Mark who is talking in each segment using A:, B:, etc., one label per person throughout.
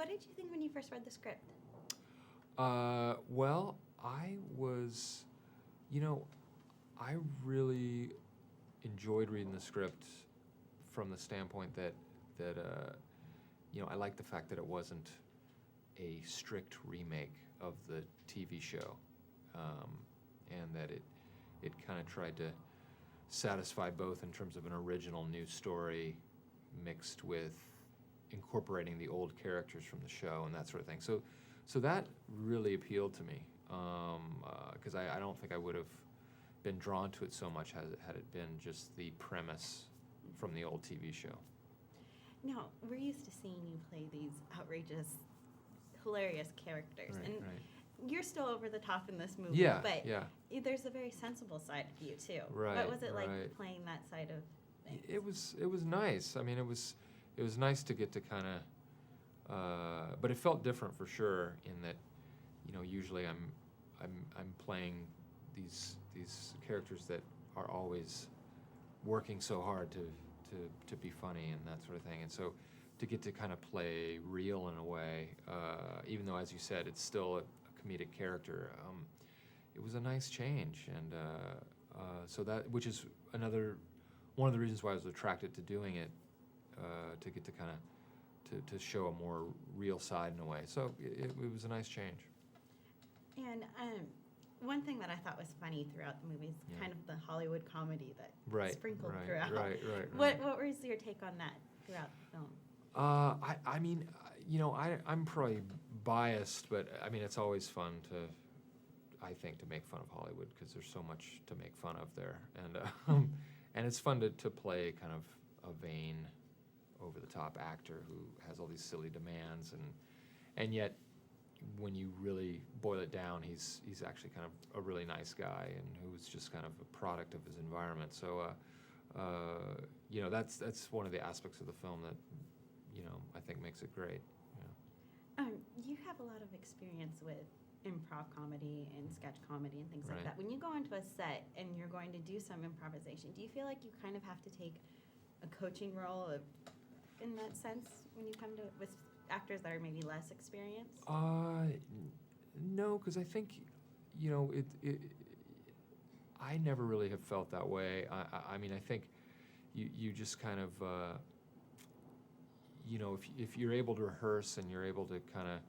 A: what did you think when you first read the script?
B: Well, I was, I really enjoyed reading the script from the standpoint that I liked the fact that it wasn't a strict remake of the TV show, and that it kind of tried to satisfy both in terms of an original new story mixed with incorporating the old characters from the show and that sort of thing. So that really appealed to me, because I don't think I would have been drawn to it so much had it been just the premise from the old TV show.
A: Now, we're used to seeing you play these outrageous, hilarious characters,
B: Right,
A: and
B: right.
A: you're still over the top in this movie,
B: Yeah,
A: but
B: yeah.
A: there's a very sensible side to you, too.
B: Right,
A: What was it like
B: right.
A: playing that side of things?
B: It was nice. I mean, it was nice to get to kind of, but it felt different for sure in that, usually I'm playing these characters that are always working so hard to be funny and that sort of thing, and so to get to kind of play real in a way, even though, as you said, it's still a comedic character, it was a nice change, and so that, which is one of the reasons why I was attracted to doing it, to get to kind of to show a more real side in a way. So it was a nice change.
A: And one thing that I thought was funny throughout the movie is kind of the Hollywood comedy that sprinkled throughout.
B: Right.
A: What was your take on that throughout the film?
B: I mean, I'm probably biased, but I mean, it's always fun I think, to make fun of Hollywood because there's so much to make fun of there, and and it's fun to play kind of a vain, over-the-top actor who has all these silly demands, and yet when you really boil it down, he's actually kind of a really nice guy and who's just kind of a product of his environment. So that's one of the aspects of the film that I think makes it great. Yeah.
A: You have a lot of experience with improv comedy and sketch comedy and things like
B: Right.
A: that. When you go into a set and you're going to do some improvisation, do you feel like you kind of have to take a coaching role in that sense when you come to with actors that are maybe less experienced?
B: No, because I think, I never really have felt that way. I mean, I think you just kind of, if you're able to rehearse and you're able to kind of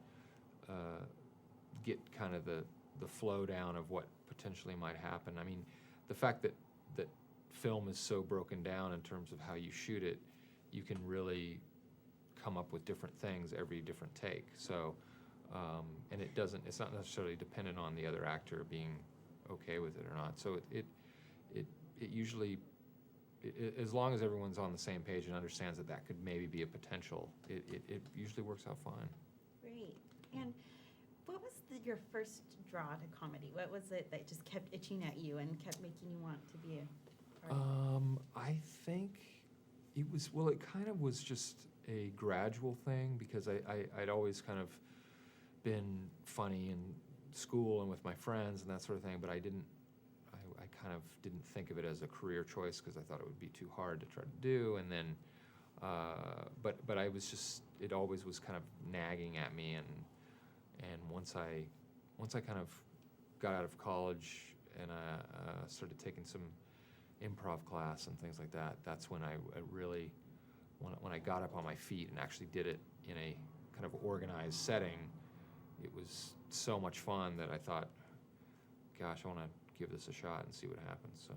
B: get kind of the flow down of what potentially might happen. I mean, the fact that film is so broken down in terms of how you shoot it, you can really come up with different things every different take. So, and it's not necessarily dependent on the other actor being okay with it or not. So it usually, as long as everyone's on the same page and understands that could maybe be a potential, it usually works out fine.
A: Great. And what was your first draw to comedy? What was it that just kept itching at you and kept making you want to be a part of it?
B: I think it kind of was just a gradual thing because I'd always kind of been funny in school and with my friends and that sort of thing, but I kind of didn't think of it as a career choice because I thought it would be too hard to try to do, and then but I was just, it always was kind of nagging at me, and once I kind of got out of college and I started taking some improv class and things like that, that's when I really, when I got up on my feet and actually did it in a kind of organized setting, it was so much fun that I thought, gosh, I want to give this a shot and see what happens. So